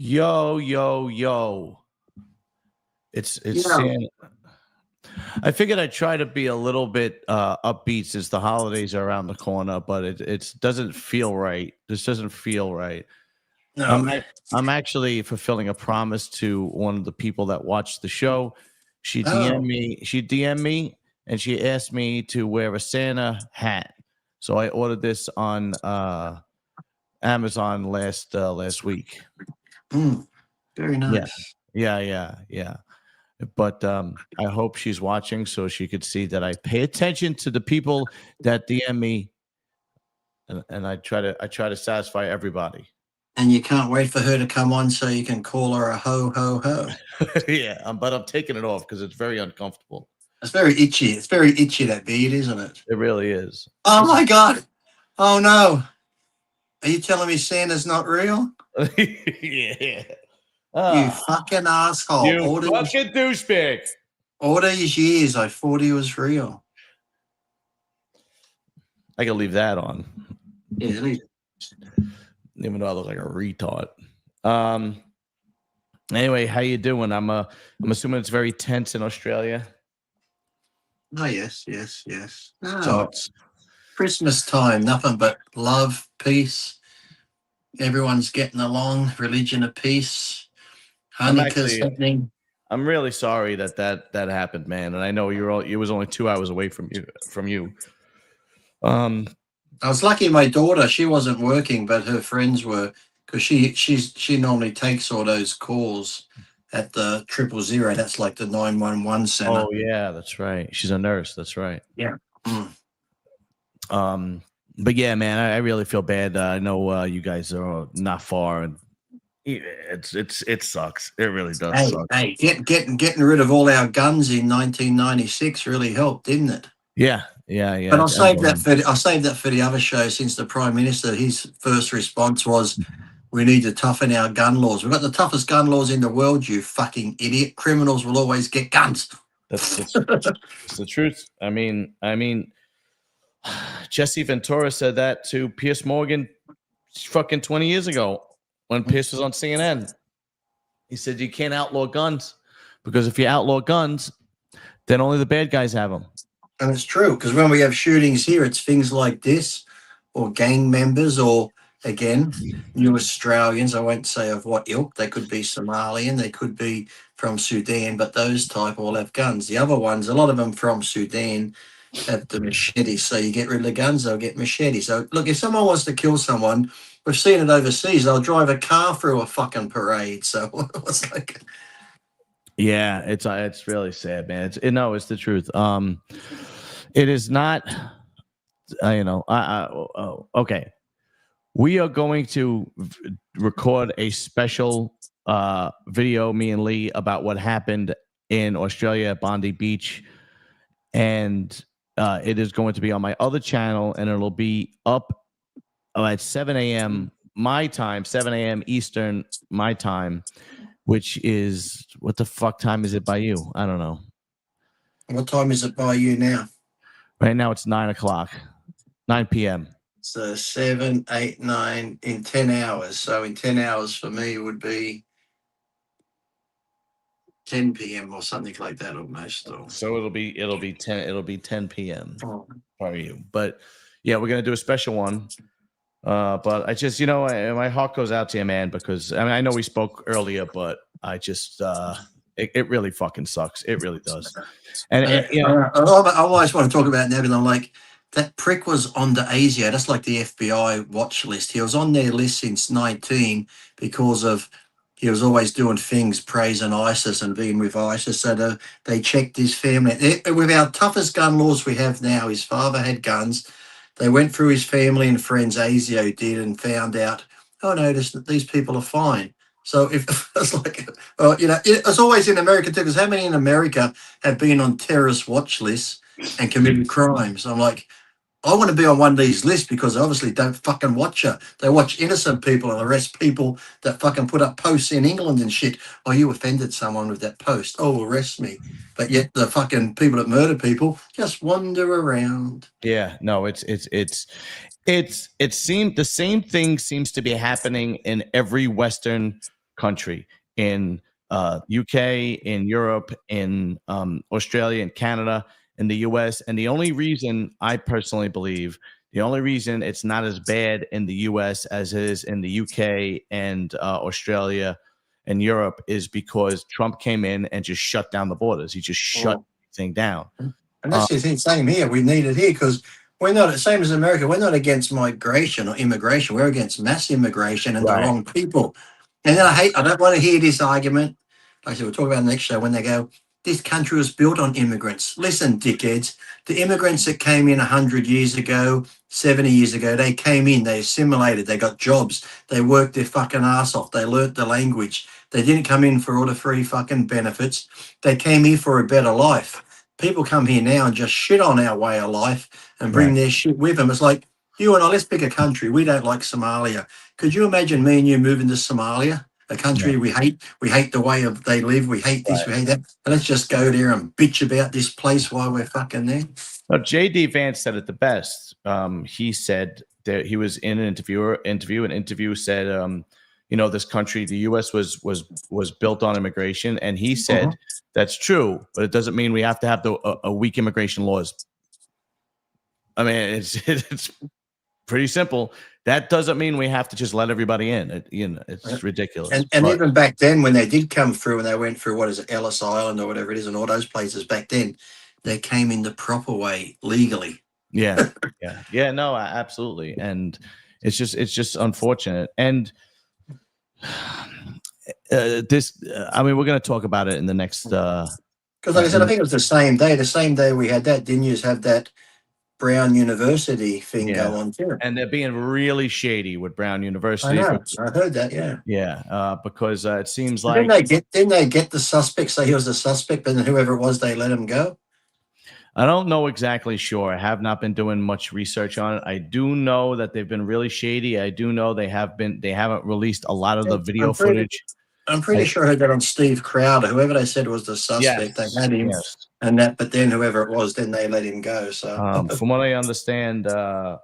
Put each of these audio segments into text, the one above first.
Yo, yo, yo. It's Yeah. Santa. I figured I'd try to be a little bit upbeat since the holidays are around the corner, but it doesn't feel right. This doesn't feel right. No. I'm actually fulfilling a promise to one of the people that watched the show. Oh. She DM'd me and she asked me to wear a Santa hat. So I ordered this on Amazon last week. Very Yeah. nice. Yeah. But I hope she's watching so she could see that I pay attention to the people that DM me, and I try to satisfy everybody. And you can't wait for her to come on so you can call her a ho ho ho. Yeah, but I'm taking it off because it's very uncomfortable. It's very itchy. It's very itchy, that beard, isn't it? It really is. Oh my God. Oh no. Are you telling me Santa's not real? Yeah. You Ah, fucking asshole. you fucking douchebag. All these years I thought he was real. I can leave that on, Yeah. even though I look like a retard. Anyway, how you doing? I'm assuming it's very tense in Australia. Oh yes. No, So it's Christmas time. Nothing but love, peace. Everyone's getting along. Religion of peace. I'm Hanukkah's actually happening. I'm really sorry that happened, man. And I know it was only 2 hours away from you. Um, I was lucky my daughter, she wasn't working, but her friends were, because she normally takes all those calls at the 000. That's like the 911 center. oh yeah, that's right. She's a nurse. That's right. Yeah. Mm. But yeah, man, I really feel bad. I know you guys are not far, and it sucks. It really does suck. Hey, getting rid of all our guns in 1996 really helped, didn't it? Yeah. But I'll save that for the other show. Since the Prime Minister, his first response was, "We need to toughen our gun laws. We've got the toughest gun laws in the world. You fucking idiot! Criminals will always get guns." That's the truth. I mean, Jesse Ventura said that to Pierce Morgan fucking 20 years ago when Pierce was on CNN. He said you can't outlaw guns because if you outlaw guns, then only the bad guys have them. And it's true, because when we have shootings here, it's things like this, or gang members, or again, new Australians. I won't say of what ilk. They could be Somalian, they could be from Sudan, but those type all have guns. The other ones, a lot of them from Sudan, have the machetes. So you get rid of the guns, they'll get machetes. So look, if someone wants to kill someone, we've seen it overseas. They'll drive a car through a fucking parade. So it's like, Yeah, it's really sad, man. It's the truth. It is not. Okay. We are going to record a special video, me and Lee, about what happened in Australia at Bondi Beach, and it is going to be on my other channel, and it'll be up at 7 a.m. my time, 7 a.m. Eastern my time, which is what the fuck time is it by you? I don't know. what time is it by you now? Right now it's 9 o'clock, 9 p.m. So 7, 8, 9 in 10 hours. So in 10 hours for me would be 10 p.m. or something like that almost. So it'll be 10 p.m. for you. But yeah, we're gonna do a special one. But I just my heart goes out to you, man, because I know we spoke earlier, but I just it really fucking sucks. It really does. And I always want to talk about that, and I'm like, that prick was on the ASIO. That's like the FBI watch list. He was on their list since 19 because of he was always doing things praising ISIS and being with ISIS. So they checked his family. With our toughest gun laws we have now, his father had guns. They went through his family and friends, ASIO did, and found out, oh no, these people are fine. So if it's like, it's always in America too, because how many in America have been on terrorist watch lists and committed crimes? I'm like, I want to be on one of these lists because they obviously don't fucking watch her. They watch innocent people and arrest people that fucking put up posts in England and shit. Oh, you offended someone with that post. Oh, arrest me. But yet the fucking people that murder people just wander around. Yeah, no, it seemed the same thing seems to be happening in every Western country in UK, in Europe, in Australia, in Canada, in the US. And the only reason I personally believe the only reason it's not as bad in the US as it is in the UK and Australia and Europe is because Trump came in and just shut down the borders. He just shut everything down. And that's the thing, same here. We need it here because we're not, same as America, we're not against migration or immigration. We're against mass immigration and the wrong people. And then I don't want to hear this argument. Like I said, we'll talk about it next show when they go, this country was built on immigrants. Listen, dickheads, the immigrants that came in 100 years ago, 70 years ago, they came in, they assimilated, they got jobs, they worked their fucking ass off, they learnt the language. They didn't come in for all the free fucking benefits. They came here for a better life. People come here now and just shit on our way of life and bring their shit with them. It's like, you and I, let's pick a country. We don't like Somalia. Could you imagine me and you moving to Somalia? A country we hate the way of they live, we hate this, we hate that. But let's just go there and bitch about this place while we're fucking there. Well, J.D. Vance said it the best. He said that he was in an interview said, you know, this country, the U.S. was built on immigration, and he said that's true, but it doesn't mean we have to have a weak immigration laws. I mean, it's pretty simple. That doesn't mean we have to just let everybody in. It's ridiculous. And even back then, when they did come through and they went through, what is it, Ellis Island or whatever it is, and all those places back then, they came in the proper way, legally. Yeah. No, absolutely. And it's just unfortunate. And we're going to talk about it in the next. Because, like I said, I think it was the same day we had that. Didn't you have that Brown University thing go on too? And they're being really shady with Brown University. I know. I heard that. Yeah. Because it seems like didn't they get the suspect? Say he was the suspect, but then whoever it was, they let him go. I don't know exactly sure. I have not been doing much research on it. I do know that they've been really shady. I do know they haven't released a lot of the video footage. I'm pretty sure I heard that on Steve Crowder. Whoever they said was the suspect, they had him and that, but then whoever it was, then they let him go. So from what I understand, the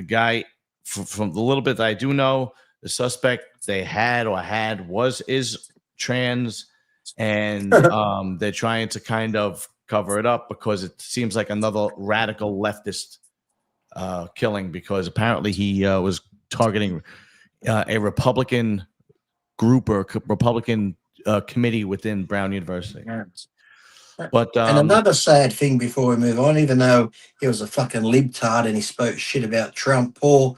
guy from the little bit that I do know, the suspect they is trans, and they're trying to kind of cover it up because it seems like another radical leftist killing, because apparently he was targeting a Republican group or Republican committee within Brown University. But and another sad thing before we move on, even though he was a fucking libtard and he spoke shit about Trump, poor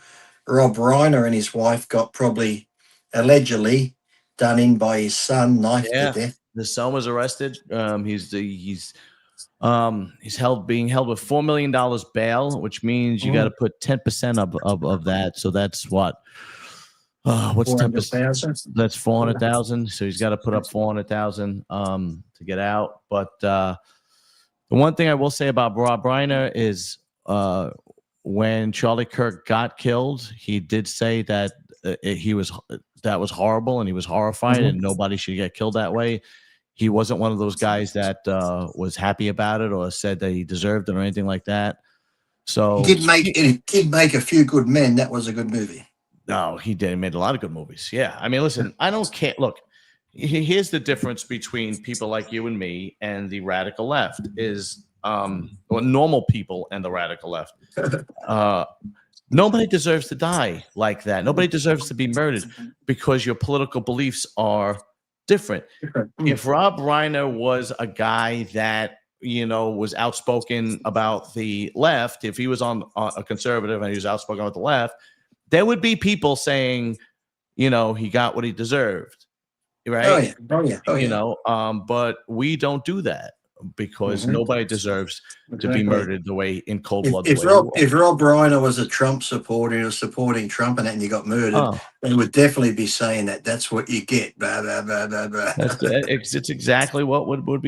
Rob Reiner and his wife got probably allegedly done in by his son, knifed to death. The son was arrested. He's being held with $4 million bail, which means you got to put 10% of that. So that's what. What's 10%? That's 400,000. So he's got to put up 400,000 to get out. But the one thing I will say about Rob Reiner is when Charlie Kirk got killed, he did say that that was horrible and he was horrified and nobody should get killed that way. He wasn't one of those guys that was happy about it or said that he deserved it or anything like that. So he did make a few good men. That was a good movie. No, he did. He made a lot of good movies. Yeah. I mean, listen, I don't care. Look, here's the difference between people like you and me and the radical left is normal people and the radical left. Nobody deserves to die like that. Nobody deserves to be murdered because your political beliefs are different. If Rob Reiner was a guy that, was outspoken about the left, if he was on a conservative and he was outspoken about the left, there would be people saying, he got what he deserved, right? Oh yeah. But we don't do that because nobody deserves to be murdered the way in cold blood. If Rob Reiner was a Trump supporter, he was supporting Trump, and you got murdered, they would definitely be saying that's what you get. Blah blah blah blah blah. It's exactly what would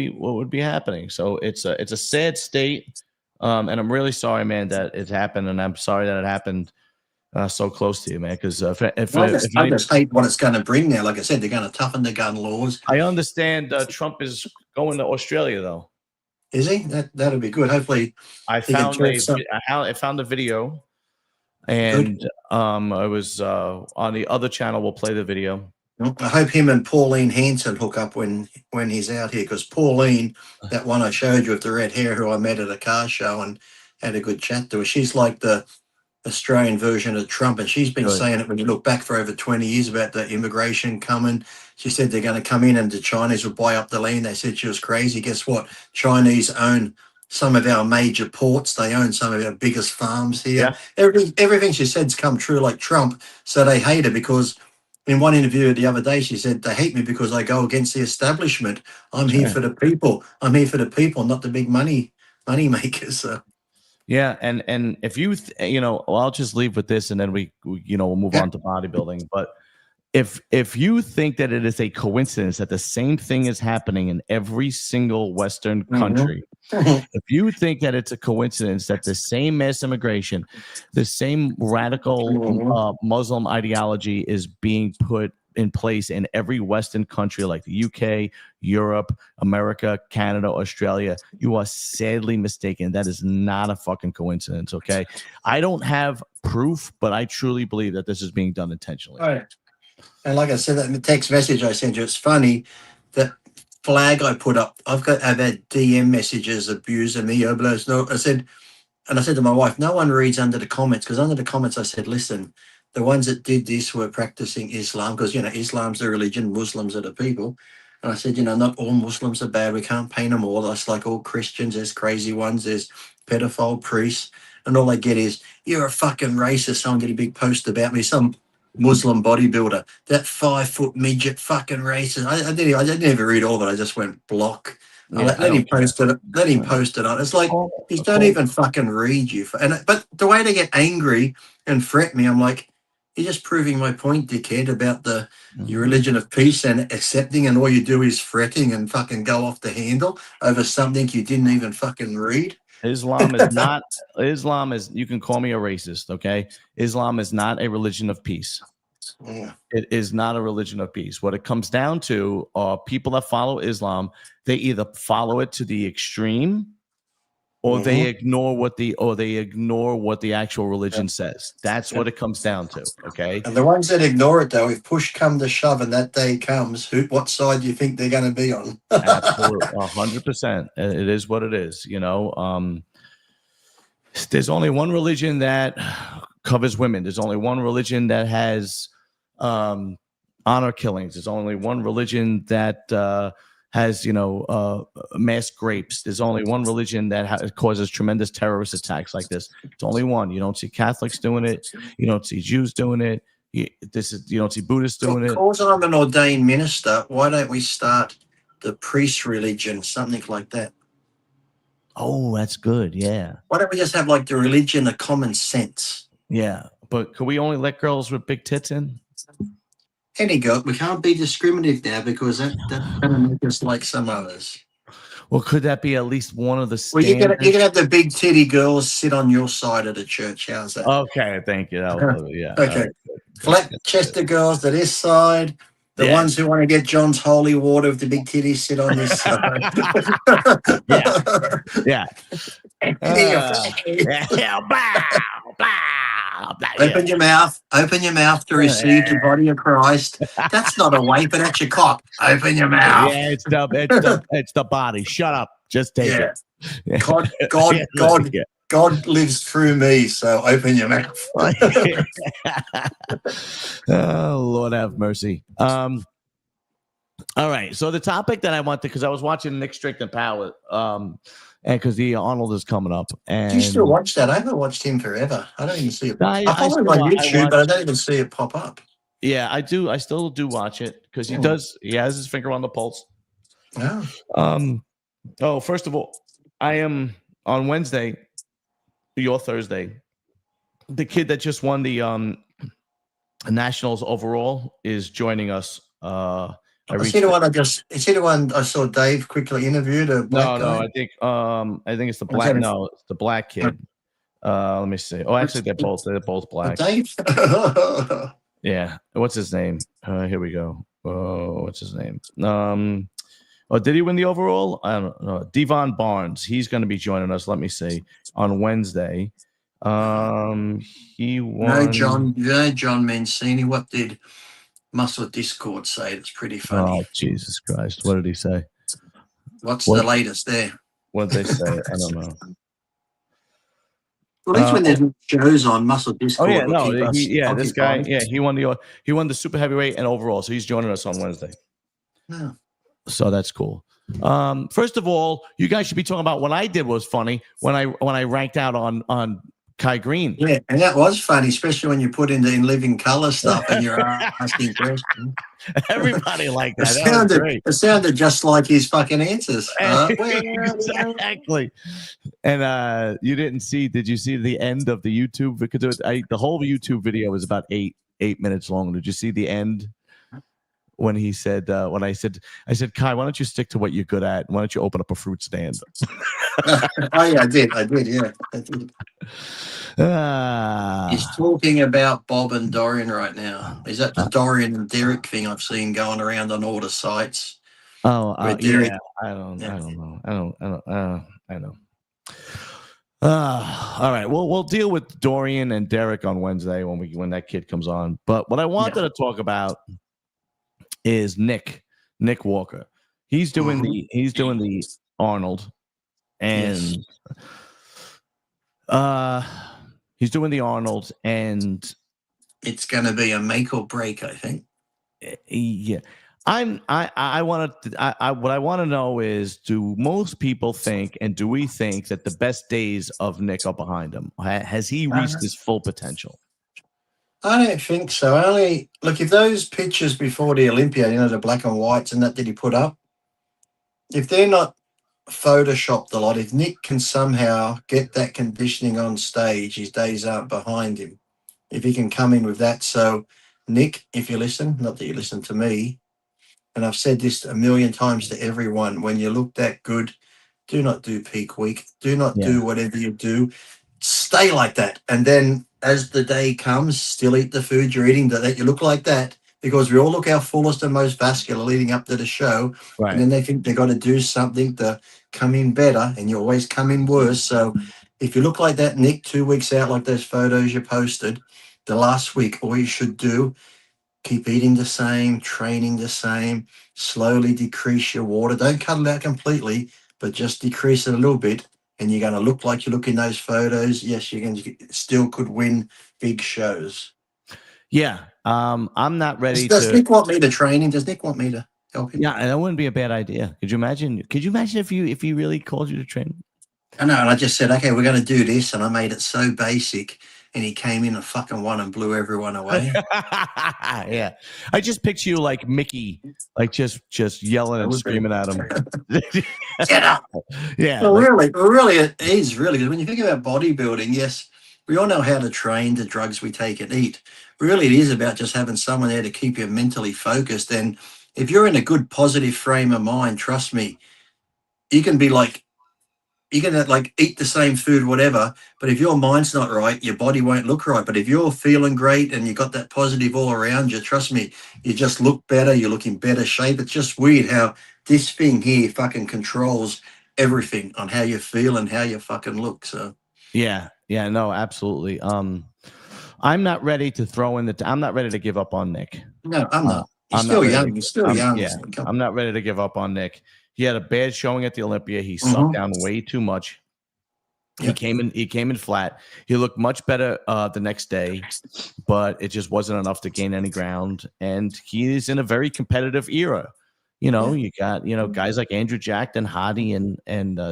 be happening. So it's a sad state, and I'm really sorry, man, that it happened, and I'm sorry that it happened. So close to you, man. Because I just hate what it's going to bring now. Like I said, they're going to toughen the gun laws. I understand Trump is going to Australia, though. Is he? That'll be good. Hopefully, I found the video, and I was on the other channel. We'll play the video. I hope him and Pauline Hanson hook up when he's out here, because Pauline, that one I showed you with the red hair, who I met at a car show and had a good chat to her, she's like the Australian version of Trump, and she's been Good. saying it when you look back for over 20 years about the immigration coming. She said they're going to come in and the Chinese will buy up the land. They said she was crazy. Guess what? Chinese own some of our major ports. They own some of our biggest farms here. Yeah. Everything she said's come true, like Trump. So they hate her because in one interview the other day, she said, they hate me because I go against the establishment. I'm here for the people. I'm here for the people, not the big money makers. So. Yeah, and if you well, I'll just leave with this, and then we'll move on to bodybuilding. But if you think that it is a coincidence that the same thing is happening in every single Western country, if you think that it's a coincidence that the same mass immigration, the same radical Muslim ideology is being put in place in every Western country like the UK, Europe, America, Canada, Australia, you are sadly mistaken. That is not a fucking coincidence, okay? I don't have proof, but I truly believe that this is being done intentionally. Right. And like I said, that text message I sent you, it's funny that flag I put up. I've had DM messages abusing me. I said to my wife, no one reads under the comments, because under the comments I said, listen, the ones that did this were practicing Islam, because Islam's the religion, Muslims are the people. And I said, not all Muslims are bad. We can't paint them all. That's like all Christians. There's crazy ones. There's pedophile priests, and all I get is, you're a fucking racist. Someone get a big post about me. Some Muslim bodybuilder, that 5-foot midget, fucking racist. I didn't even read all of it. I just went block. Yeah, let him post it. Let him post it on. It's like he don't even fucking read you. But the way they get angry and fret me, I'm like, you're just proving my point, dickhead, about your religion of peace and accepting, and all you do is fretting and fucking go off the handle over something you didn't even fucking read. Islam is not. Islam is. You can call me a racist, okay? Islam is not a religion of peace. Yeah. It is not a religion of peace. What it comes down to are people that follow Islam. They either follow it to the extreme, or they ignore what the actual religion says. That's what it comes down to. Okay. And the ones that ignore it, though, if push come to shove and that day comes, what side do you think they're going to be on? Absolutely, 100%. It is what it is. There's only one religion that covers women. There's only one religion that has honor killings. There's only one religion that has mass grapes. There's only one religion that causes tremendous terrorist attacks like this. It's only one. You don't see Catholics doing it. You don't see Jews doing it. You don't see Buddhists doing it. Because I'm an ordained minister, why don't we start the priest religion, something like that? Oh, that's good. Yeah. Why don't we just have like the religion of common sense? Yeah, but could we only let girls with big tits in? Any girl, we can't be discriminative now, because that's going to make us like some others. Well, could that be at least one of the Well, standards? you can have the big titty girls sit on your side of the church. How's that? Okay, thank you. Yeah. Okay. Right, Flat chested girls to this side. The ones who want to get John's holy water with the big titties sit on this side. Yeah. Open your mouth. Open your mouth to receive the body of Christ. That's not a wafer, that's your cock. Open your mouth. Yeah, it's the body. Shut up. Just take it. God lives through me, so open your mouth. Oh, Lord have mercy. All right. So the topic that I wanted, because I was watching Nick Strickland Power, and because the Arnold is coming up. And do you still watch that? I haven't watched him forever. I don't even see it. I follow him on YouTube, but I don't even see it pop up. Yeah, I do. I still do watch it because he does. He has his finger on the pulse. Oh. First of all, I am on Wednesday. Your Thursday, the kid that just won the Nationals overall is joining us. Is he the one I saw Dave quickly interviewed? No, I think it's the black. No, it's the black kid. Let me see. Oh, actually, they're both black. Dave. Yeah. What's his name? Here we go. Oh, what's his name? Oh, did he win the overall? I don't know. Devon Barnes. He's going to be joining us. Let me see. On Wednesday. He won. No, John Mancini. What did Muscle Discord say it's pretty Oh, funny. Jesus Christ. What did he say? What's What? the latest there? What did they say? I don't know. Well, at least when there's shows on, Muscle Discord yeah, will no, keep us this guy, occupied. he won the super heavyweight and overall, so he's joining us on Wednesday. No. So that's cool. First of all, you guys should be talking about what I did was funny when I ranked out on Kai Green. Yeah, and that was funny, especially when you put in living color stuff and you're asking questions. Everybody liked that. That was great. It sounded just like his fucking answers. Exactly. And did you see the end of the YouTube? Because the whole YouTube video was about eight minutes long. Did you see the end? When he said, when I said, Kai, why don't you stick to what you're good at? Why don't you open up a fruit stand? Oh yeah, I did. Yeah, I did. He's talking about Bob and Dorian right now. Is that the Dorian and Derek thing I've seen going around on all the sites? Oh, Derek, yeah. I don't know. All right. Well, we'll deal with Dorian and Derek on Wednesday when that kid comes on. But what I wanted to talk about is Nick Walker. He's doing the Arnold, and he's doing the Arnold, and it's going to be a make or break, I think. Yeah, what I want to know is, do most people think, and do we think that the best days of Nick are behind him? Has he reached his full potential? I don't think so. Look, if those pictures before the Olympia, the black and whites and that he put up, if they're not photoshopped a lot, if Nick can somehow get that conditioning on stage, his days aren't behind him. If he can come in with that. So, Nick, if you listen, not that you listen to me, and I've said this a million times to everyone, when you look that good, do not do peak week. Do not do whatever you do. Stay like that. And then as the day comes, still eat the food you're eating, that you look like that, because we all look our fullest and most vascular leading up to the show. Right. And then they think they've got to do something to come in better, and you always come in worse. So if you look like that, Nick, 2 weeks out, like those photos you posted, the last week, all you should do, keep eating the same, training the same, slowly decrease your water. Don't cut it out completely, but just decrease it a little bit, and you're going to look like you look in those photos. Yes, you still could win big shows. Yeah, I'm not ready. Does Nick want me to train him? Does Nick want me to help him? Yeah, and that wouldn't be a bad idea. Could you imagine? If he really called you to train? I know, and I just said, okay, we're going to do this, and I made it so basic, and he came in and fucking won and blew everyone away. Yeah, I just picture you like Mickey, like just yelling and screaming at him. Get up! Yeah, well, really, it is really good when you think about bodybuilding. Yes, we all know how to train, the drugs we take and eat. Really, it is about just having someone there to keep you mentally focused. And if you're in a good, positive frame of mind, trust me, you can be like, you can eat the same food, whatever, but if your mind's not right, your body won't look right. But if you're feeling great and you got that positive all around you, trust me, you just look better, you look in better shape. It's just weird how this thing here fucking controls everything on how you feel and how you fucking look. So yeah, no, absolutely. I'm not ready to throw in I'm not ready to give up on Nick. No, I'm not. He's still young. He's still young. Yeah, I'm not ready to give up on Nick. He had a bad showing at the Olympia. He sucked down way too much. He came in flat. He looked much better the next day, but it just wasn't enough to gain any ground. And he is in a very competitive era. You got guys like Andrew Jack and Hardy and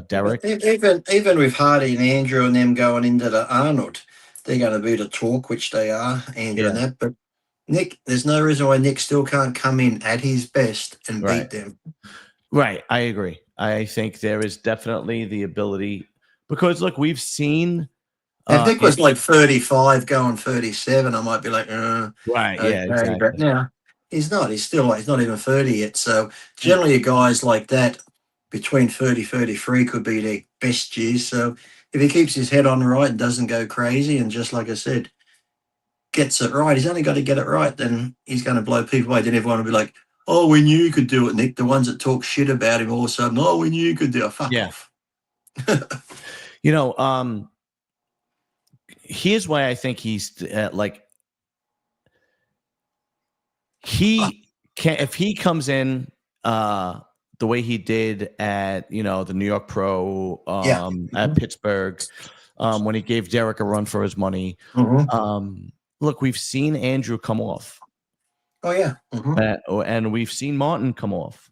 Derek. Even with Hardy and Andrew and them going into the Arnold, they're going to be the talk, which they are, Andrew and that. But Nick, there's no reason why Nick still can't come in at his best and beat them. Right. I agree. I think there is definitely the ability, because look, we've seen. If Nick was like 35 going 37, I might be like, right. Okay. Yeah. Exactly. But now he's not. He's not even 30 yet. So generally, guys like that between 30, 33 could be their best years. So if he keeps his head on right and doesn't go crazy, and just like I said, gets it right, he's only got to get it right, then he's going to blow people away. Then everyone will be like, oh, we knew you could do it, Nick. The ones that talk shit about him all of a sudden, oh, we knew you could do it. Fuck off. Here's why I think he's he can, if he comes in the way he did at the New York Pro, at Pittsburgh, when he gave Derek a run for his money. Look, we've seen Andrew come off. Oh yeah. And we've seen Martin come off.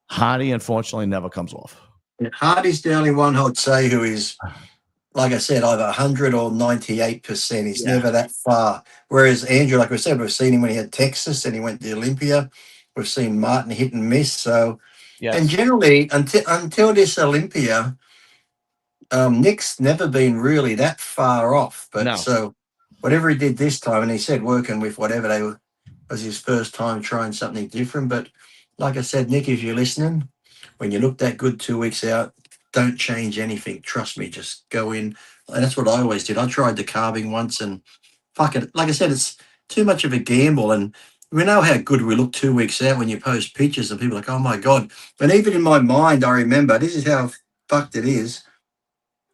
Hardy, unfortunately, never comes off. Hardy's the only one I'd say who is, like I said, either 100 or 98%. He's never that far. Whereas Andrew, like we said, we've seen him when he had Texas and he went to Olympia. We've seen Martin hit and miss. So, and generally, until this Olympia, Nick's never been really that far off. But so whatever he did this time, and he said working with whatever was his first time trying something different. But like I said, Nick, if you're listening, when you look that good 2 weeks out, don't change anything. Trust me, just go in. And that's what I always did. I tried the carbing once and fuck it. Like I said, it's too much of a gamble. And we know how good we look 2 weeks out when you post pictures and people are like, oh my God. And even in my mind, I remember, this is how fucked it is.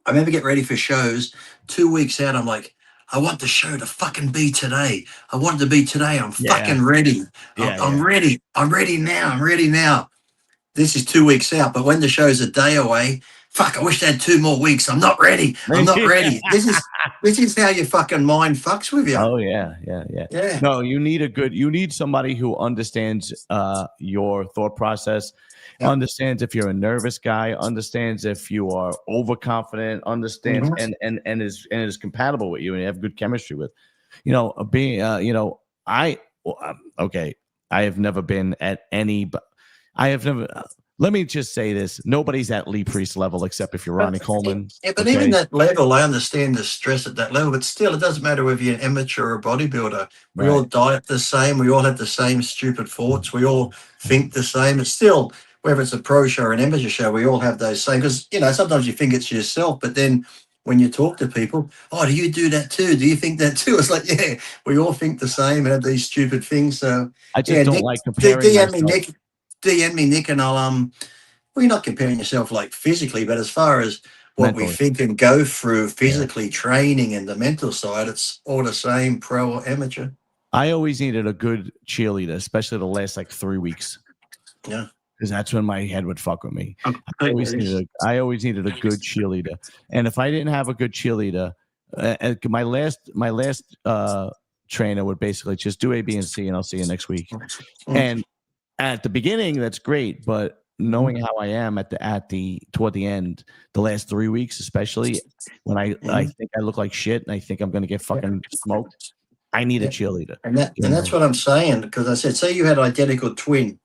I remember getting ready for shows 2 weeks out. I'm like, I want the show to fucking be today. I want it to be today. I'm fucking ready. I'm ready. I'm ready now. I'm ready now. This is 2 weeks out, but when the show's a day away, fuck, I wish they had 2 more weeks. I'm not ready. I'm not ready. This is how your fucking mind fucks with you. Oh yeah. No, you need somebody who understands your thought process, understands if you're a nervous guy, understands if you are overconfident, understands and is compatible with you and you have good chemistry with. I have never been at any. I have never. Let me just say this: nobody's at Lee Priest level except if you're Ronnie Coleman. Yeah, but even that level, I understand the stress at that level. But still, it doesn't matter whether you're an amateur or a bodybuilder. We all diet the same. We all have the same stupid thoughts. We all think the same. It's still, whether it's a pro show or an amateur show, we all have those same. Because sometimes you think it's yourself, but then when you talk to people, oh, do you do that too? Do you think that too? It's like, yeah, we all think the same and have these stupid things. So I just don't like comparing myself. DM me, Nick, and I'll well, you're not comparing yourself like physically, but as far as what we think and go through physically, training and the mental side, it's all the same, pro or amateur. I always needed a good cheerleader, especially the last 3 weeks. Yeah. Because that's when my head would fuck with me. I always needed a good cheerleader. And if I didn't have a good cheerleader, my last trainer would basically just do A, B, and C, and I'll see you next week. And at the beginning, that's great, but knowing how I am toward the end, the last 3 weeks, especially when I think I look like shit and I think I'm going to get fucking smoked, I need a cheerleader. And that's what I'm saying, because I said, say you had identical twin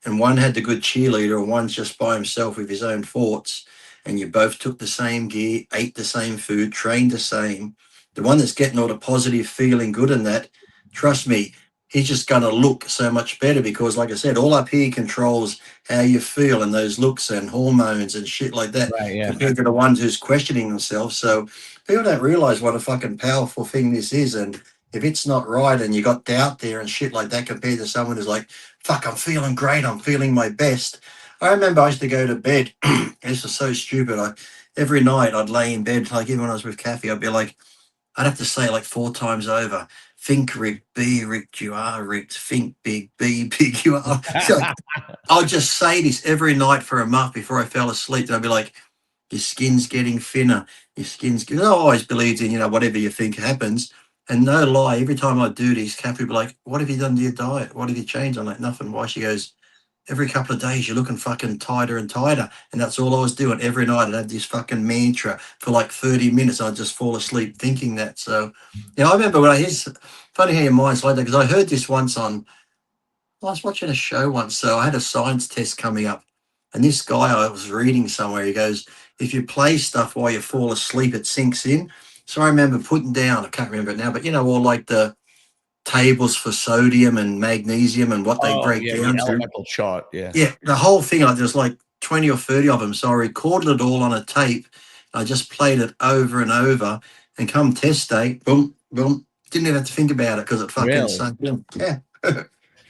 and one had the good cheerleader and one's just by himself with his own thoughts, and you both took the same gear, ate the same food, trained the same. The one that's getting all the positive, feeling good in that, trust me, he's just going to look so much better because, like I said, all up here controls how you feel and those looks and hormones and shit like that compared to the ones who's questioning themselves. So people don't realize what a fucking powerful thing this is. And if it's not right and you got doubt there and shit like that compared to someone who's like, fuck, I'm feeling great, I'm feeling my best. I remember I used to go to bed. This was so stupid. Every night I'd lay in bed, like even when I was with Kathy, I'd be like, I'd have to say it 4 times over. Think ripped, be ripped, you are ripped. Think big, be big, you are. So I'll just say this every night for a month before I fell asleep. And I'd be like, your skin's getting thinner. Your skin's getting... I always believed in, whatever you think happens. And no lie, every time I do this, Kathy would be like, what have you done to your diet? What have you changed? I'm like, nothing. Why? She goes, every couple of days you're looking fucking tighter and tighter. And that's all I was doing. Every night I'd have this fucking mantra for 30 minutes. I'd just fall asleep thinking that. So, I remember when it's funny how your mind's like that, because I heard this once I was watching a show once. So I had a science test coming up. And this guy I was reading somewhere, he goes, if you play stuff while you fall asleep, it sinks in. So I remember putting down, I can't remember it now, but all the tables for sodium and magnesium and what they break down the to. elemental chart, Yeah, the whole thing, there's 20 or 30 of them. So I recorded it all on a tape. I just played it over and over. And come test day, boom, boom. Didn't even have to think about it because it fucking sunk in. Yeah.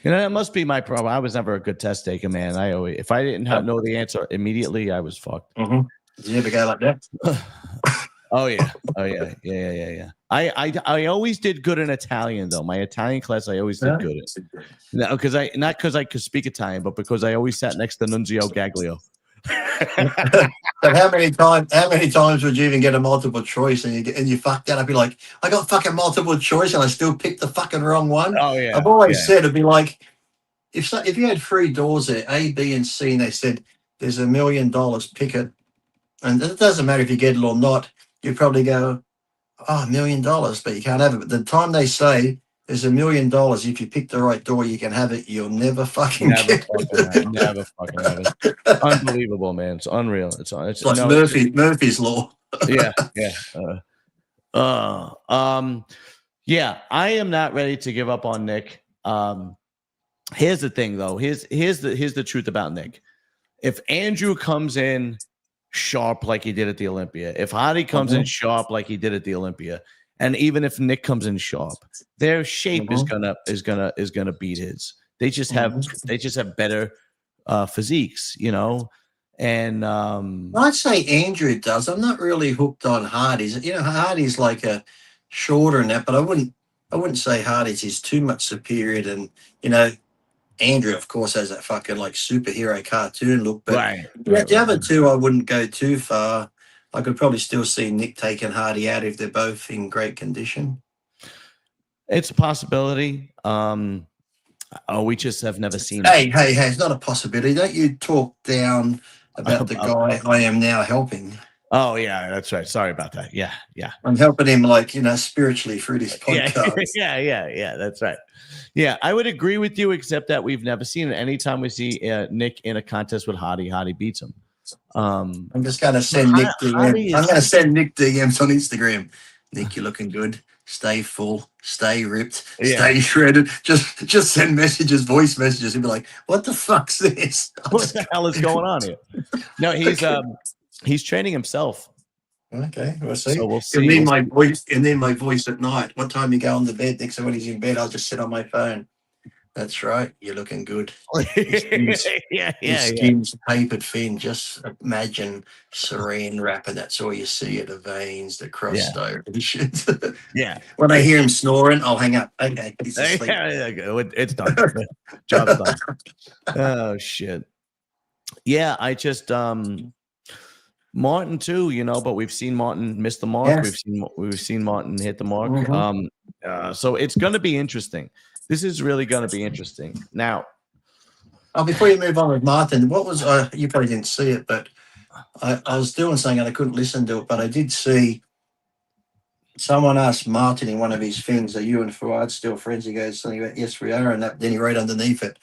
That must be my problem. I was never a good test taker, man. If I didn't know the answer immediately, I was fucked. Did you ever go like that? Oh yeah. Oh yeah. Yeah. I always did good in Italian though. My Italian class, I always did good in. No, because not because I could speak Italian, but because I always sat next to Nunzio Gaglio. But how many times would you even get a multiple choice and you fuck that? I'd be like, I got fucking multiple choice and I still picked the fucking wrong one. Oh yeah. I've always said it'd be like if you had three doors there, A, B, and C, and they said there's $1 million, pick it, and it doesn't matter if you get it or not. You'd probably go, oh, $1 million, but you can't have it. But the time they say there's $1 million, if you pick the right door, you can have it. You'll never fucking get it. Never fucking have it. Unbelievable, man. It's unreal. It's like Murphy's Law. Yeah. Yeah. I am not ready to give up on Nick. Here's the thing, though. Here's the truth about Nick. If Andrew comes in sharp like he did at the Olympia, if Hadi comes in sharp like he did at the Olympia, and even if Nick comes in sharp, their shape is gonna beat his. They just have better physiques, you know. And I'd say Andrew does. I'm not really hooked on Hardy's. You know, Hardy's like a shorter than that, but I wouldn't say Hardy's is too much superior than, you know, Andrew, of course, has that fucking like superhero cartoon look. But the other two, I wouldn't go too far. I could probably still see Nick taking Hardy out if they're both in great condition. It's a possibility. We just have never seen it. Hey, it's not a possibility. Don't you talk down about the guy I am now helping. Oh yeah, that's right. Sorry about that. Yeah. I'm helping him, like, you know, spiritually through this podcast. Yeah. That's right. Yeah, I would agree with you, except that we've never seen it. Anytime we see Nick in a contest with Hadi beats him. I'm just gonna send Nick DMs. I'm gonna send Nick DMs on Instagram. Nick, you're looking good. Stay full. Stay ripped. Stay shredded. Just send messages, voice messages, and be like, "What the fuck's this? What the hell is going on here?" No, he's training himself. Okay, we'll see. So we'll see. And then my voice at night. What time you go on the bed? Next time when he's in bed, I'll just sit on my phone. That's right. You're looking good. Your skin's papered thin. Just imagine saran wrapper. That's all you see are the veins, the crust over the shit. When I hear him snoring, I'll hang up. Okay, he's asleep. It's done. Job's done. Oh shit. Yeah, I just Martin too, you know, but we've seen Martin miss the mark. Yes. We've seen Martin hit the mark. So it's going to be interesting. This is really going to be interesting. Now, before you move on with Martin, what was you probably didn't see it, but I was doing something and I couldn't listen to it, but I did see someone asked Martin in one of his things, "Are you and Fuad still friends?" He goes something about, "Yes, we are," and then he wrote underneath it,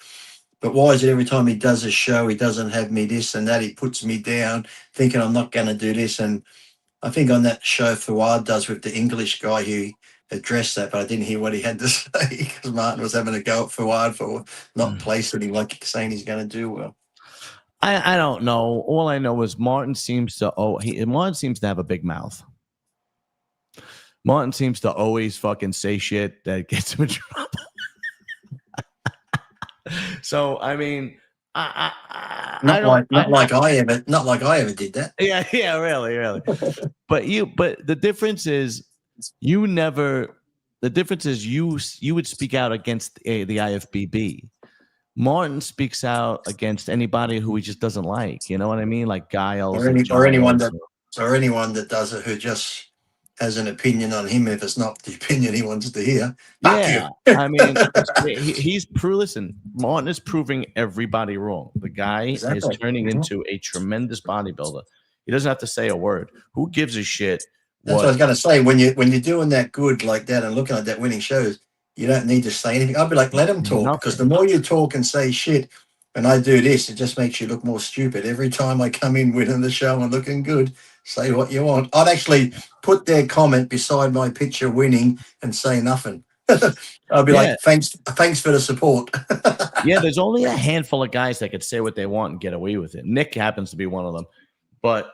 "But why is it every time he does a show, he doesn't have me this and that? He puts me down, thinking I'm not going to do this." And I think on that show Fuad does with the English guy, he addressed that, but I didn't hear what he had to say because Martin was having a go at Fuad for not placing him, like saying he's going to do well. I don't know. All I know is Martin seems to have a big mouth. Martin seems to always fucking say shit that gets him in trouble. So I mean, not like I ever did that. Yeah, really. But the difference is you would speak out against the IFBB. Martin speaks out against anybody who he just doesn't like. You know what I mean? Like Giles or anyone that does it who just has an opinion on him if it's not the opinion he wants to hear. I mean, listen, Martin is proving everybody wrong. The guy is turning into a tremendous bodybuilder. He doesn't have to say a word. Who gives a shit? That's what I was going to say. When you're doing that good like that and looking at that winning shows, you don't need to say anything. I'd be like, let him talk, because the more you talk and say shit, and I do this, it just makes you look more stupid. Every time I come in winning the show and looking good, say what you want. I'd actually put their comment beside my picture winning and say nothing. I'd be like, thanks for the support. Yeah, there's only a handful of guys that could say what they want and get away with it. Nick happens to be one of them. But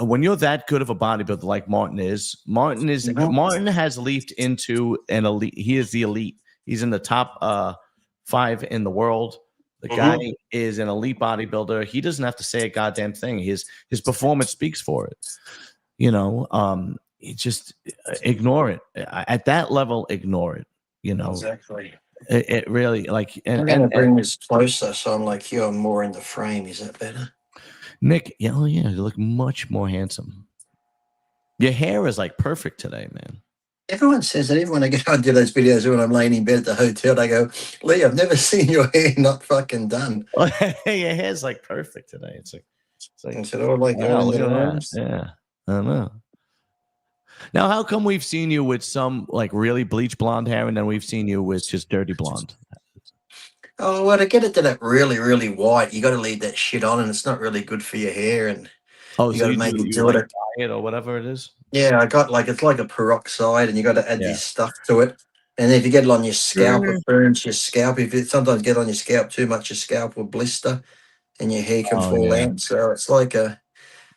when you're that good of a bodybuilder like Martin has leaped into an elite. He is the elite. He's in the top 5 in the world. The guy is an elite bodybuilder. He doesn't have to say a goddamn thing. His performance speaks for it. You know, you just ignore it. At that level, ignore it. You know, Exactly. It really like. I'm going to bring this closer, so I'm like you. I'm more in the frame. Is that better? Nick, yeah, oh yeah, you look much more handsome. Your hair is like perfect today, man. Everyone says that. Even when I get on to those videos when I'm laying in bed at the hotel, they go, Lee, I've never seen your hair not fucking done. Your hair's like perfect today. It's like instead of like wow, going look in at the that. rooms. Yeah, I don't know. Now, how come we've seen you with some like really bleach blonde hair, and then we've seen you with just dirty blonde? Oh, well, to get it to that really, really white, you got to leave that shit on, and it's not really good for your hair. And Oh, you so got to you maybe do like it. dye it or whatever it is? Yeah, I got like it's like a peroxide, and you got to add Yeah. this stuff to it. And if you get it on your scalp, Mm. it burns your scalp. If it sometimes get on your scalp too much, your scalp will blister, and your hair can Oh fall yeah. out. So it's like a.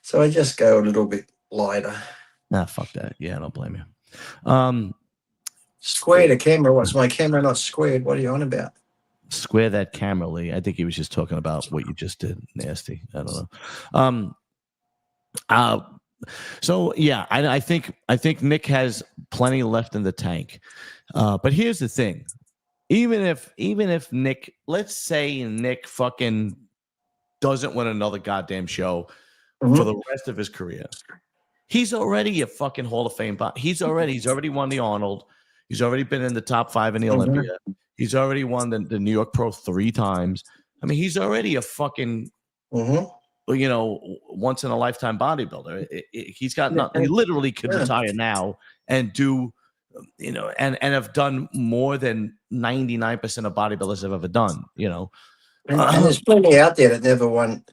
So I just go a little bit lighter. Nah, fuck that. Yeah, I don't blame you. Square the camera. What's my camera not squared? What are you on about? Square that camera, Lee. I think he was just talking about what you just did. Nasty. I don't know. So yeah, I think Nick has plenty left in the tank. But here's the thing. Even if Nick, let's say Nick fucking doesn't win another goddamn show for the rest of his career, he's already a fucking Hall of Fame. He's already won the Arnold. He's already been in the top 5 in the Olympia. He's already won the New York Pro 3 times. I mean, he's already a fucking, you know, once in a lifetime bodybuilder. He's got nothing. He literally could retire now and do, you know, and have done more than 99% of bodybuilders have ever done, you know. And there's plenty out there that never won,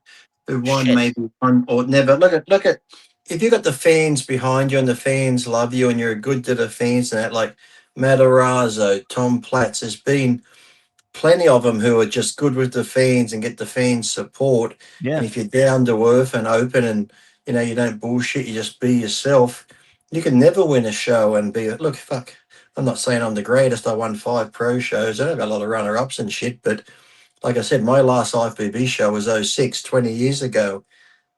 who won Shit. maybe one or never. Look at if you got the fans behind you and the fans love you and you're good to the fans and that, like Matarazzo, Tom Platz, there's been plenty of them who are just good with the fans and get the fans support. Yeah. And if you're down to earth and open and you know you don't bullshit, you just be yourself. You can never win a show and be look. Fuck, I'm not saying I'm the greatest. I won 5 pro shows. I don't have a lot of runner ups and shit, but like I said, my last IFBB show was 06, 20 years ago.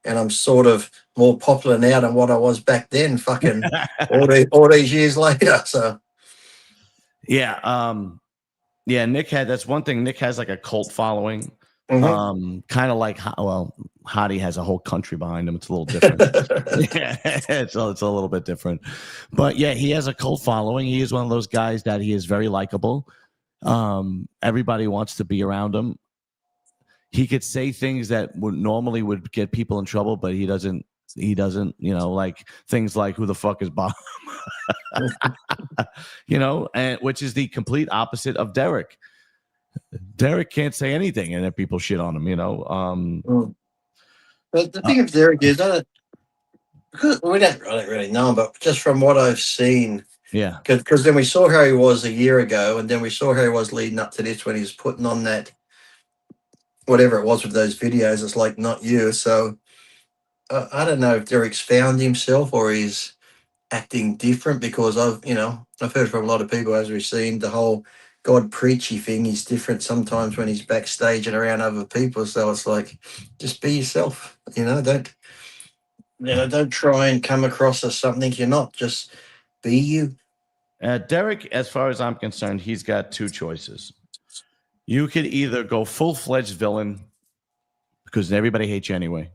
And I'm sort of more popular now than what I was back then, fucking all these years later. So yeah. Yeah, that's one thing. Nick has like a cult following. Kind of like Hottie has a whole country behind him. It's a little different. Yeah, it's a little bit different. But yeah, he has a cult following. He is one of those guys that he is very likable. Everybody wants to be around him. He could say things that would get people in trouble, but he doesn't, you know, like things like who the fuck is Bob? You know, and which is the complete opposite of Derek. Derek can't say anything and then people shit on him, you know. But the thing of Derek is we don't really know him, but just from what I've seen, yeah, because then we saw how he was a year ago, and then we saw how he was leading up to this when he was putting on that whatever it was with those videos. It's like not you. So I don't know if Derek's found himself or he's acting different because I've heard from a lot of people as we've seen the whole God preachy thing is different sometimes when he's backstage and around other people. So it's like just be yourself, don't try and come across as something you're not. Just be you. Derek, as far as I'm concerned, he's got 2 choices. You could either go full-fledged villain because everybody hates you anyway,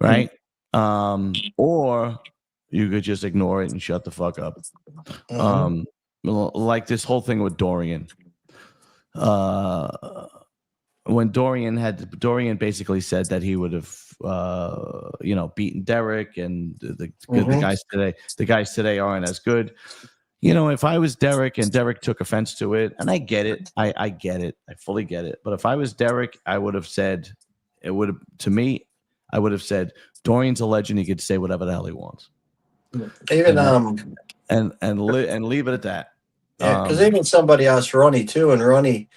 right? Or you could just ignore it and shut the fuck up. Like this whole thing with Dorian. When Dorian basically said that he would have beaten Derek, and the guys today aren't as good. You know, if I was Derek and Derek took offense to it, and I get it, I get it, I fully get it. But if I was Derek, I would have said, I would have said, Dorian's a legend. He could say whatever the hell he wants. Even and leave it at that. Yeah, because even somebody asked Ronnie too, and Ronnie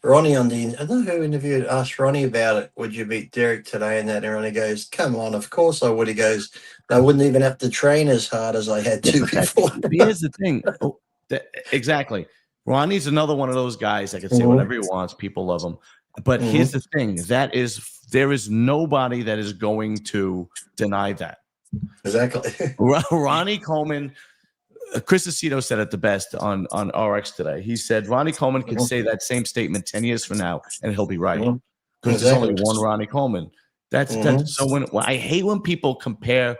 on the I don't know who interviewed asked Ronnie about it. Would you beat Derek today? And that, and Ronnie goes, "Come on, of course I would." He goes, "I wouldn't even have to train as hard as I had to before." Here's the thing. Exactly. Ronnie's another one of those guys that can say whatever he wants. People love him. But here's the thing: there is nobody that is going to deny that. Exactly. Ronnie Coleman, Chris Aceto said it the best on RX today. He said Ronnie Coleman could say that same statement 10 years from now, and he'll be right. Because there's only one Ronnie Coleman. That's so when I hate when people compare.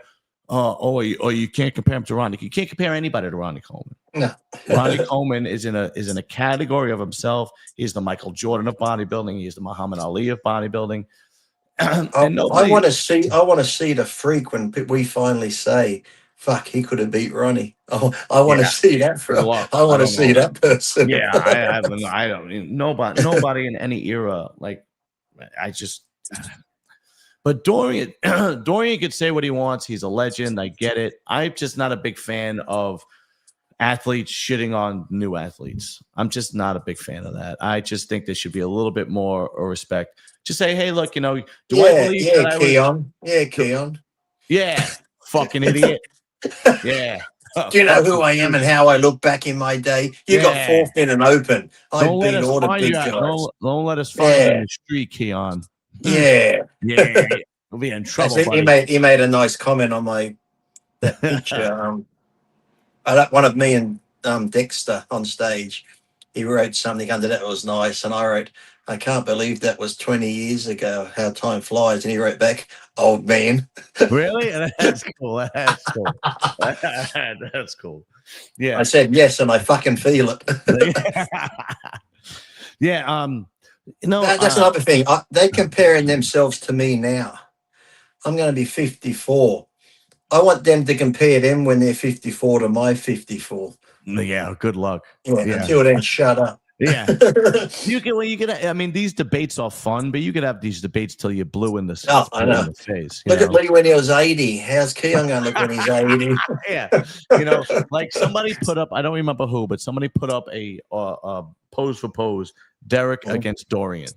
You can't compare him to Ronnie. You can't compare anybody to Ronnie Coleman. No. Ronnie Coleman is in a category of himself. He's the Michael Jordan of bodybuilding. He's the Muhammad Ali of bodybuilding. I want to see the freak when we finally say, "Fuck, he could have beat Ronnie." I want to see that. I want to see that person. Yeah, I don't. Nobody in any era. Like, I just. But Dorian could say what he wants. He's a legend. I get it. I'm just not a big fan of athletes shitting on new athletes. I'm just not a big fan of that. I just think there should be a little bit more respect. Just say, hey, look, do I believe that Keon? Keon. Yeah, fucking idiot. Yeah. Do you know who I am and how I look back in my day? You got fourth in an open. I beat all the big guys. Don't let us find you in the street, Keon. Yeah. We'll be in trouble. He made a nice comment on that picture. One of me and Dexter on stage. He wrote something under that was nice, and I wrote, "I can't believe that was 20 years ago. How time flies." And he wrote back, "Old man." Really? That's cool. That's cool. That's cool. Yeah. I said yes, and I fucking feel it. Yeah. That's another thing. They're comparing themselves to me now. I'm going to be 54. I want them to compare them when they're 54 to my 54. Yeah, good luck. Yeah. Until then, shut up. Yeah. you can. I mean, these debates are fun, but you could have these debates till you're blue in the face. Look at Lee when he was 80. How's Keon going to look when he's 80? Yeah. Like somebody put up, I don't remember who, but somebody put up a pose for pose, Derek against Dorian.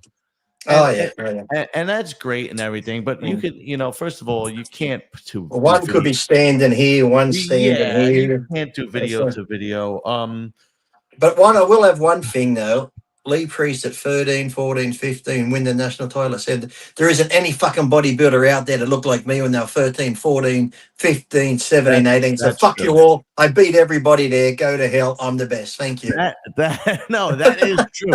And that's great and everything, but you could, first of all, you can't. One could be standing here, one standing here. You can't do video to video. But I will have one thing though. Lee Priest at 13, 14, 15 win the national title. I said there isn't any fucking bodybuilder out there that looked like me when they were 13, 14, 15, 17, 18. So fuck you all. I beat everybody there. Go to hell. I'm the best. Thank you. That is true.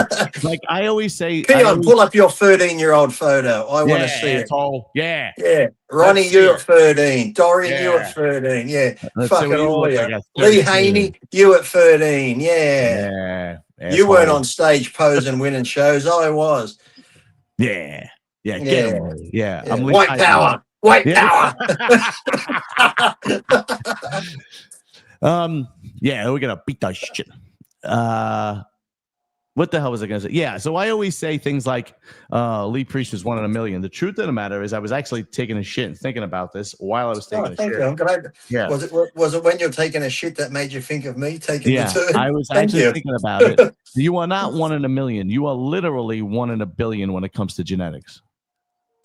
Like I always say, Keon, pull up your 13-year-old photo. I want to see it. Yeah. Ronnie, you at 13. Dorian, you at 13. Yeah. Fucking all of you. Lee Haney, you at 13. Yeah. You weren't on stage posing winning shows. I was. Yeah. Get him. Yeah. I'm White power. White power. Yeah, we're gonna beat that shit. What the hell was I gonna say? Yeah, so I always say things like Lee Priest was 1 in a million. The truth of the matter is I was actually taking a shit and thinking about this while I was taking a shit. I'm glad. Yeah. Was it when you're taking a shit that made you think of me taking the turn? I was actually thinking about it. You are not 1 in a million. You are literally 1 in a billion when it comes to genetics.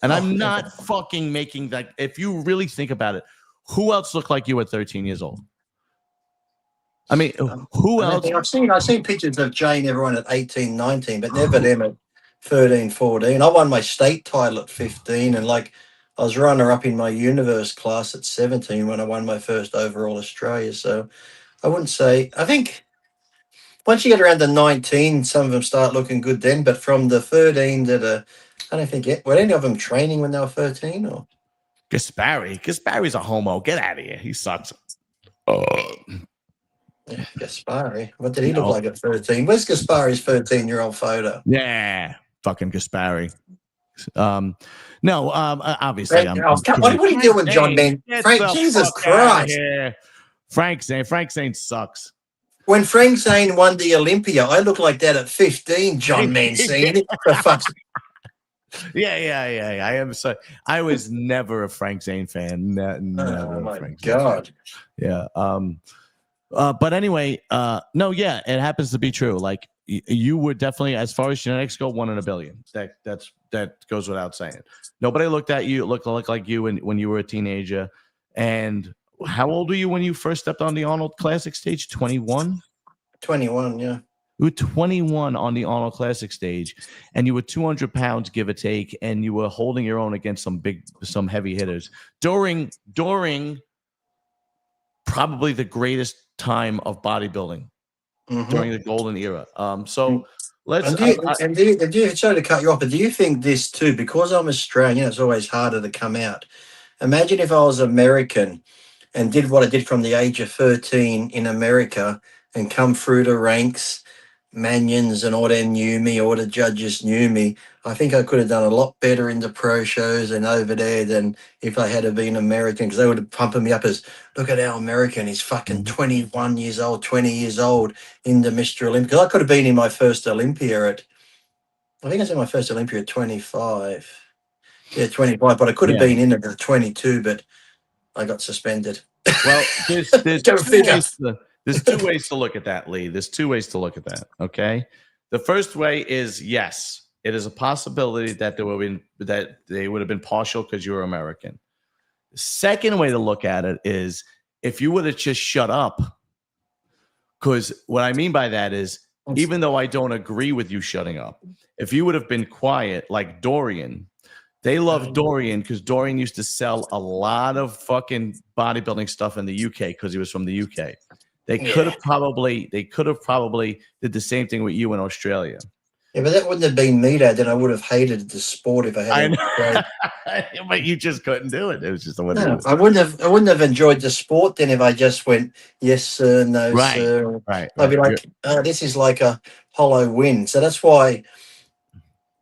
And I'm not fucking making that. If you really think about it, who else looked like you at 13 years old? I mean, who else? I've seen pictures of Jane, everyone at 18, 19, but never them at 13, 14. I won my state title at 15, and I was runner-up in my universe class at 17 when I won my first overall Australia. So I wouldn't say. I think once you get around to 19, some of them start looking good then. But from the 13 to the, I don't think were any of them training when they were 13 or. Gaspari's a homo. Get out of here. He sucks. Gaspari. What did he look like at 13? Where's Gaspari's 13-year-old photo? Yeah, fucking Gaspari. Obviously. What are you doing, John, man? Frank, Jesus Christ. Frank Zane sucks. When Frank Zane won the Olympia, I looked like that at 15, John Mancini. Yeah. I am so. I was never a Frank Zane fan. Never. Oh my God. Yeah. But anyway, it happens to be true. Like you were definitely, as far as genetics go, 1 in a billion. That goes without saying. Nobody looked at you, looked like you when you were a teenager. And how old were you when you first stepped on the Arnold Classic stage? 21? 21, yeah. You were 21 on the Arnold Classic stage, and you were 200 pounds, give or take, and you were holding your own against some heavy hitters during probably the greatest time of bodybuilding, during the golden era. So let's. Sorry to cut you off, but do you think this too? Because I'm Australian, it's always harder to come out. Imagine if I was American and did what I did from the age of 13 in America and come through the ranks, Manions and all them knew me, all the judges knew me. I think I could have done a lot better in the pro shows and over there than if I had been American, because they would have pumping me up as, look at how American, he's fucking 21 years old, 20 years old in the Mr. Olympia. Because I could have been in my first Olympia I think I was in my first Olympia at 25. Yeah, 25, but I could have been in it at 22, but I got suspended. Well, there's two ways to look at that, Lee. There's two ways to look at that. Okay. The first way is, yes, it is a possibility that they would have been partial because you were American. The second way to look at it is if you would have just shut up. Because what I mean by that is, even though I don't agree with you shutting up, if you would have been quiet like Dorian, they love Dorian because Dorian used to sell a lot of fucking bodybuilding stuff in the UK because he was from the UK. They could have probably did the same thing with you in Australia. Yeah, but that wouldn't have been me, Dad. Then I would have hated the sport if I had. But you just couldn't do it. It was just I wouldn't have enjoyed the sport then if I just went, yes sir, no sir. Right. I'd be like, this is like a hollow win. So that's why.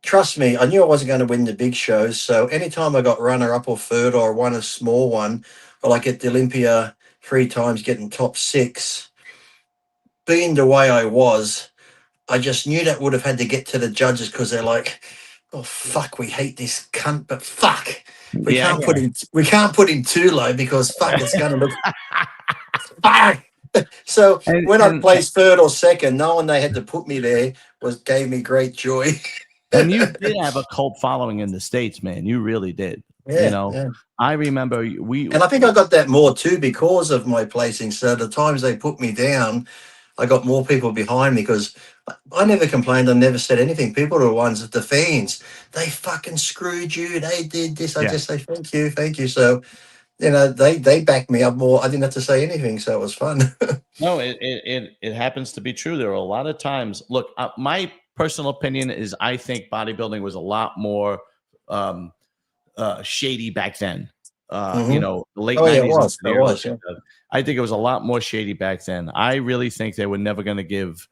Trust me, I knew I wasn't going to win the big shows. So anytime I got runner up or third or won a small one, or like at the Olympia 3 times getting top 6, being the way I was, I just knew that would have had to get to the judges because they're like, oh fuck, we hate this cunt, but fuck, we can't put him too low because fuck, it's going to look fuck. So when I placed third or second, knowing they had to put me there gave me great joy. And you did have a cult following in the States, man. You really did. Yeah, I remember and I think I got that more too because of my placing. So the times they put me down, I got more people behind me because I never complained. I never said anything. People are the ones, the fans, they fucking screwed you. They did this. I just say, thank you. So, they backed me up more. I didn't have to say anything. So it was fun. No, it happens to be true. There are a lot of times, look, my personal opinion is I think bodybuilding was a lot more shady back then. The late 90s. It was. I think it was a lot more shady back then. I really think they were never going to give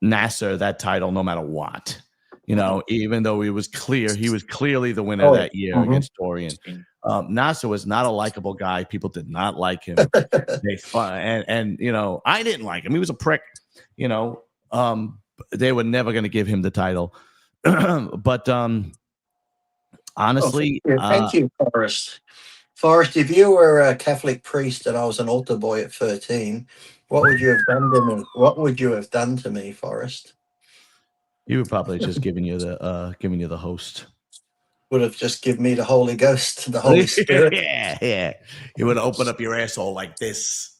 Nasser that title no matter what. Even though he was clearly the winner that year against Dorian. Nasser was not a likable guy. People did not like him. I didn't like him. He was a prick. They were never going to give him the title. But honestly, thank you, Forrest. Forrest, if you were a Catholic priest and I was an altar boy at 13, what would you have done to me? What would you have done to me, Forrest? You were probably just giving you the host. Would have just given me the Holy Ghost, the Holy Spirit. Yeah. You would have opened up your asshole like this.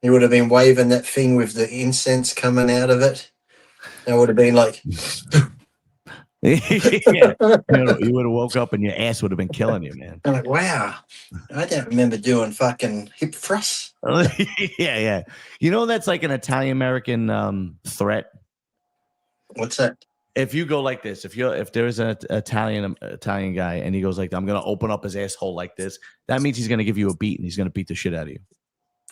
You would have been waving that thing with the incense coming out of it. I would have been like, you would have woke up and your ass would have been killing you, man. I'm like, wow, I don't remember doing fucking hip thrusts. Yeah. That's like an Italian-American threat. What's that? If you go like this, if there's an Italian guy and he goes like, I'm going to open up his asshole like this, that means he's going to give you a beat and he's going to beat the shit out of you.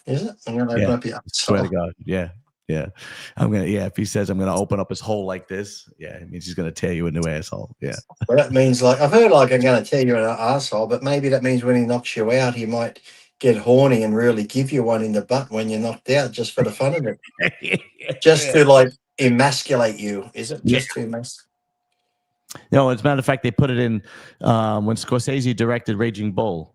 Is it? I'm going to open up your asshole. Swear to God. Yeah. If he says I'm gonna open up his hole like this, it means he's gonna tear you a new asshole. Yeah. Well, that means I've heard I'm gonna tear you an asshole, but maybe that means when he knocks you out, he might get horny and really give you one in the butt when you're knocked out, just for the fun of it. Just to emasculate you, is it? Just to emasculate. No, as a matter of fact, they put it in when Scorsese directed Raging Bull.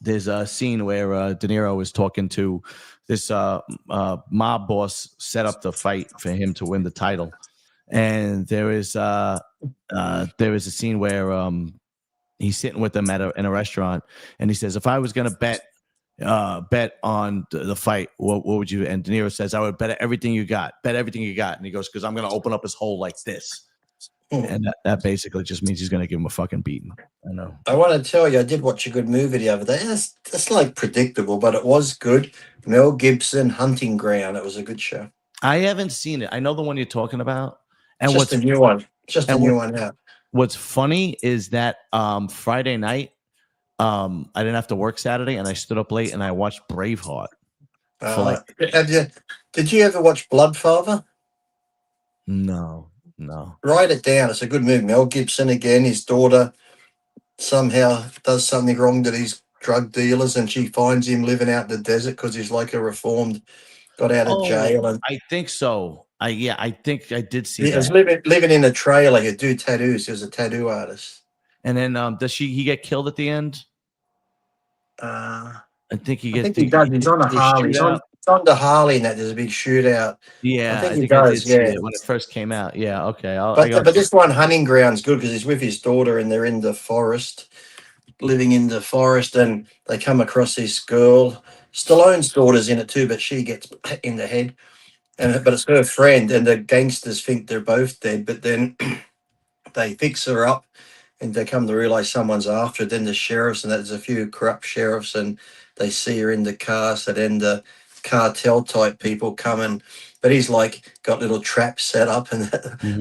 There's a scene where De Niro is talking to this mob boss, set up the fight for him to win the title, and there is a scene where he's sitting with them in a restaurant, and he says, "If I was going to bet bet on the fight, what would you? And De Niro says, I would bet everything you got. Bet everything you got. And he goes, because I'm going to open up his hole like this. And that basically just means he's going to give him a fucking beating. I know. I want to tell you, I did watch a good movie the other day. That's like predictable, but it was good. Mel Gibson, Hunting Ground. It was a good show. I haven't seen it. I know the one you're talking about. And Just a new one. Just a new one now. What's funny is that Friday night, I didn't have to work Saturday, and I stood up late and I watched Braveheart. Did you ever watch Bloodfather? No. Write it down. It's a good movie. Mel Gibson again. His daughter somehow does something wrong to these drug dealers, and she finds him living out in the desert because he's like a reformed, got out of jail. And I think so. I think I did see he that. was living in a trailer. He'd do tattoos. He was a tattoo artist. And then does he get killed at the end? I think he gets. He does. He's on a Harley. He's on the Harley, and there's a big shootout. Yeah, I think he does. I did see it when it first came out. Yeah, okay. But this one, Hunting Ground's good because he's with his daughter, and they're in the forest, living in the forest, and they come across this girl. Stallone's daughter's in it too, but she gets in the head, but it's her friend, and the gangsters think they're both dead, but then they fix her up. And they come to realize someone's after it. Then the sheriffs, and there's a few corrupt sheriffs, and they see her in the car. So then the cartel type people come in, but he's like got little traps set up. And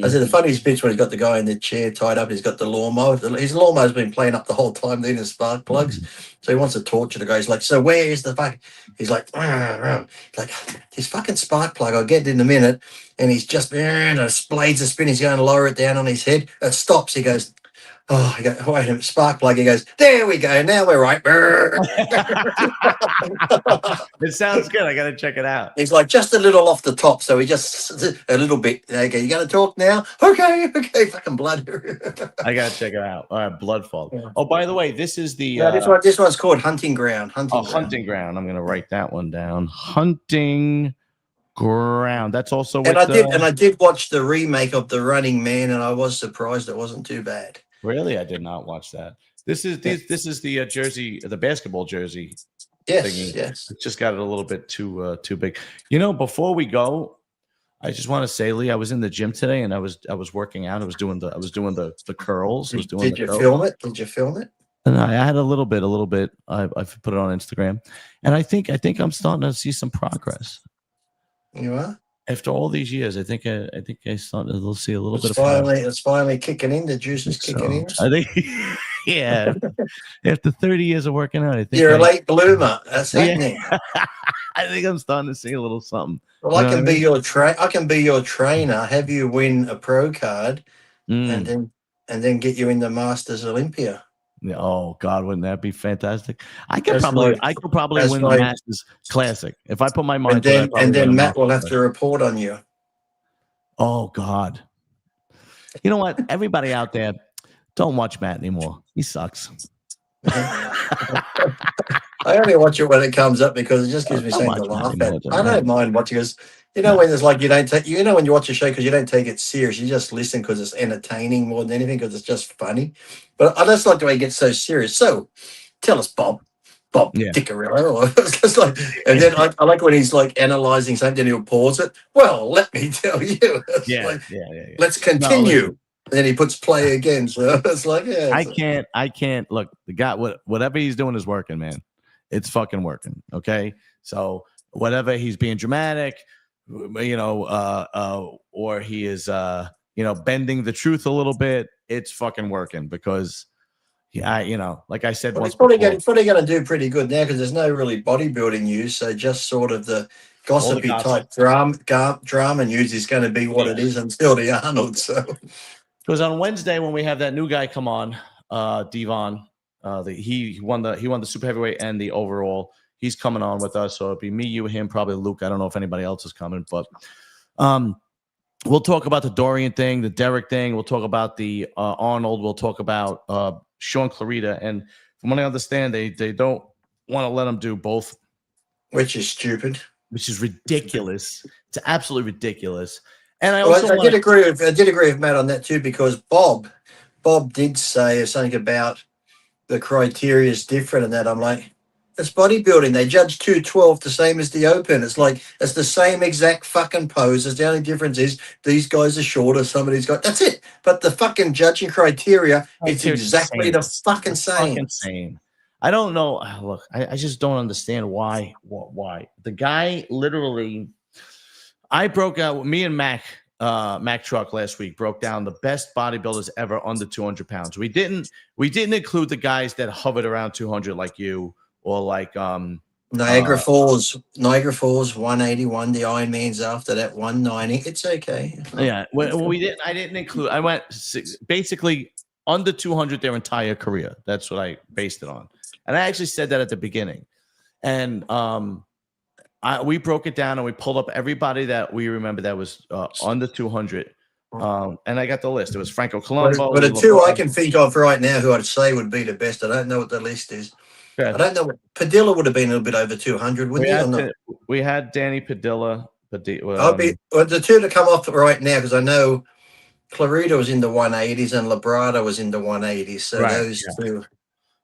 I said the funniest bit's when he's got the guy in the chair tied up. He's got the lawnmower. His lawnmower's been playing up the whole time, then the spark plugs. So he wants to torture the guy. He's like, so where is the fuck? He's like, this fucking spark plug. I'll get it in a minute. And he's just, the blades are spinning. He's going to lower it down on his head. It stops. He goes, oh, I go, wait a minute, spark plug. He goes, there we go. Now we're right. It sounds good. I got to check it out. He's like, just a little off the top. So he just, a little bit. Okay, you going to talk now? Okay, fucking blood. I got to check it out. All right, Bloodfall. Yeah. Oh, by the way, this is the. This one's called Hunting Ground. Hunting Ground. I'm going to write that one down. Hunting Ground. That's also. And I did watch the remake of The Running Man, and I was surprised it wasn't too bad. Really, I did not watch that. This is the jersey, the basketball jersey. Yes, thingy. Yes. It just got it a little bit too big. You know, before we go, I just want to say, Lee, I was in the gym today and I was working out. I was doing the curls. Did you film it? Did you film it? And I had a little bit. I put it on Instagram, and I think I'm starting to see some progress. You are? After all these years, I think I started to see a little bit of progress. It's finally kicking in. The juice is kicking in. I think, yeah. After 30 years of working out, I think you're a late bloomer. That's happening. I think I'm starting to see a little something. Well, I can be your trainer. Have you win a pro card, and then get you in the Masters Olympia. Oh God, wouldn't that be fantastic? I could probably win the Masters Classic if I put my mind to it. And then Matt will have to report on you. Oh God! You know what? Everybody out there, don't watch Matt anymore. He sucks. I only watch it when it comes up because it just gives me something to laugh at. I don't mind watching because when there's like when you watch a show because you don't take it serious, you just listen because it's entertaining more than anything because it's just funny. But I just like the way he gets so serious. So tell us, Bob Dickarillo. It's just like, and then I like when he's like analyzing something, and he'll pause it. Well, let me tell you. Yeah. Let's continue. No, and then he puts play again. So it's like, I can't look. The guy, whatever he's doing is working, man. It's fucking working. Okay. So whatever he's being dramatic, or he is, bending the truth a little bit. It's fucking working because, like I said, he's probably going to do pretty good now because there's no really bodybuilding news. So just sort of the gossipy type drama news is going to be what it is until the Arnold. So. Because on Wednesday when we have that new guy come on, Devon, he won the super heavyweight and the overall. He's coming on with us, so it'll be me, you, him, probably Luke. I don't know if anybody else is coming, but we'll talk about the Dorian thing, the Derek thing. We'll talk about the Arnold. We'll talk about Sean Clarita, and from what I understand, they don't want to let him do both, which is stupid, which is ridiculous. It's absolutely ridiculous. And I did agree with Matt on that too because Bob did say something about the criteria is different and that I'm like, It's bodybuilding. They judge 212 the same as the open. It's like it's the same exact fucking poses. The only difference is these guys are shorter. Somebody's got that's it. But the fucking judging criteria, it's Criteria is the exactly same. the fucking The same. fucking same. I don't know. Look, I just don't understand why. Why the guy literally? I broke out. Me and Mac Truck last week broke down the best bodybuilders ever under 200 pounds. We didn't include the guys that hovered around 200 like you or like Niagara Falls, 181. The Ironman's after that 190. It's okay. Yeah, well, we didn't. I didn't include. I went basically under 200 their entire career. That's what I based it on, and I actually said that at the beginning. And we broke it down and we pulled up everybody that we remember that was under 200. And I got the list. It was Franco Colombo. But the two I can think of right now who I'd say would be the best. I don't know what the list is. I don't know. Padilla would have been a little bit over 200, wouldn't he? Or not? We had Danny Padilla. I'll be the two to come off right now because I know Clarita was in the 180s and Labrada was in the 180s. So those two.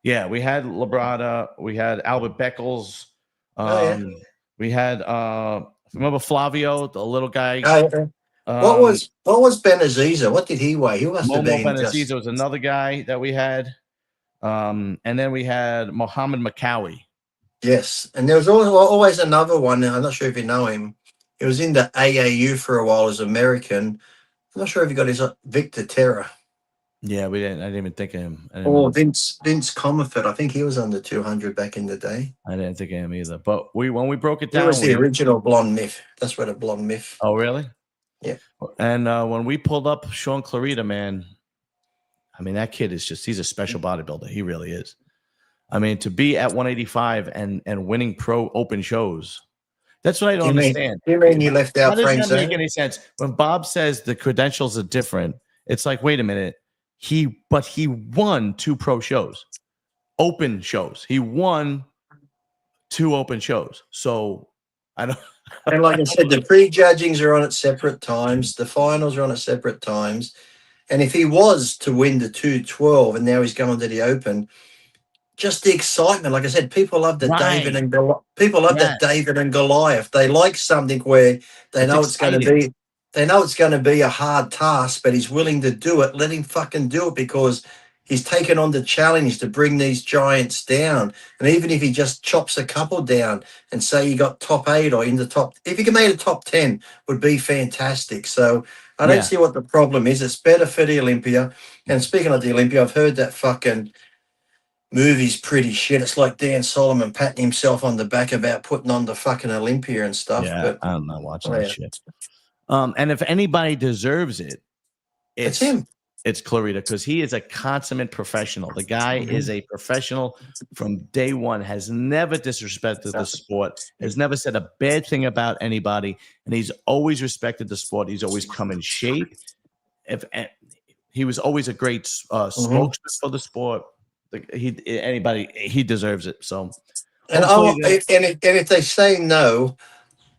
Yeah, we had Labrada. We had Albert Beckles. We had remember Flavio, the little guy. What was Benaziza? What did he weigh? He must have been. Benaziza was another guy that we had. And then we had Mohammed Makawi. Yes, and there was always another one. I'm not sure if you know him. He was in the AAU for a while as American. I'm not sure if he got his Victor Terra. Yeah, we didn't. I didn't even think of him. Or Vince Comerford. I think he was under 200 back in the day. I didn't think of him either. But when we broke it down, he was the original blonde myth. That's where the blonde myth. Oh, really? Yeah. And when we pulled up Sean Clarita, man, I mean, that kid is he's a special bodybuilder. He really is. I mean, to be at 185 and winning pro open shows, that's what I don't understand. You mean you left out Frank? How does that make any sense? When Bob says the credentials are different, it's like, wait a minute. He won 2 pro shows, open shows. He won 2 open shows. So I don't. And like I said, the prejudgings are on at separate times. The finals are on at separate times. And if he was to win the 212 and now he's going to the open, just the excitement. Like I said, people love that David and that David and Goliath. They like something where they know it's going to be. They know it's going to be a hard task, but he's willing to do it. Let him fucking do it because he's taken on the challenge to bring these giants down. And even if he just chops a couple down and say he got top 8 or in the top, if he can make a top 10 would be fantastic. So I don't see what the problem is. It's better for the Olympia. And speaking of the Olympia, I've heard that fucking movie's pretty shit. It's like Dan Solomon patting himself on the back about putting on the fucking Olympia and stuff. Yeah, but I'm not watching that shit. And if anybody deserves it, it's him. It's Clarita because he is a consummate professional. The guy is a professional from day one, has never disrespected the sport, has never said a bad thing about anybody, and he's always respected the sport. He's always come in shape. He was always a great spokesman for the sport. He deserves it. So, and if they say no,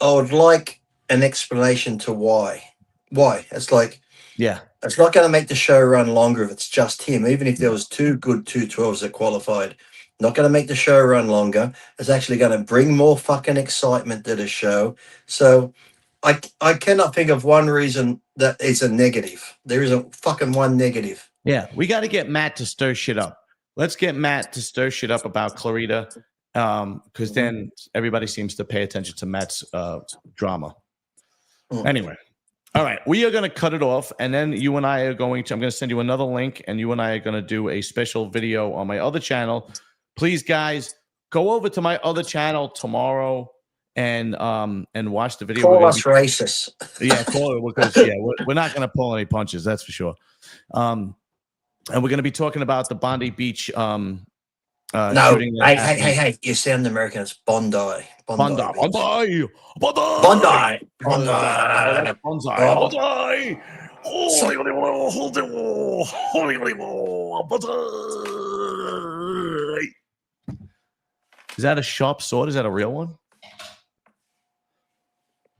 I would like an explanation to why. Why? It's like, it's not going to make the show run longer if it's just him. Even if there was 2 good 212s that qualified, not going to make the show run longer. It's actually going to bring more fucking excitement to the show. So I cannot think of one reason that it's a negative. There is a fucking one negative. Yeah, we got to get Matt to stir shit up. Let's get Matt to stir shit up about Clarita, because then everybody seems to pay attention to Matt's drama. Anyway, all right, we are going to cut it off, and then you and I are going to. I'm going to send you another link, and you and I are going to do a special video on my other channel. Please, guys, go over to my other channel tomorrow and watch the video. Call us racist. Yeah, call it because we're not going to pull any punches. That's for sure. And we're going to be talking about the Bondi Beach shooting. Hey, you sound American. It's Bondi. Bondi. Is that a sharp sword? Is that a real one?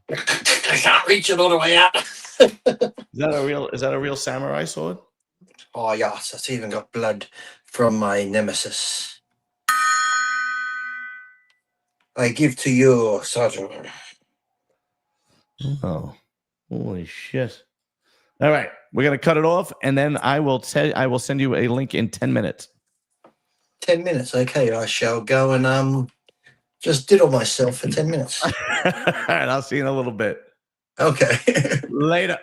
I can't reach it all the way out. Is that a real samurai sword? Oh yes, it's even got blood from my nemesis. I give to you, Sergeant. Oh, holy shit! All right, we're gonna cut it off, and then I will send you a link in 10 minutes. 10 minutes. Okay, I shall go and just diddle myself for 10 minutes. All right, I'll see you in a little bit. Okay. Later.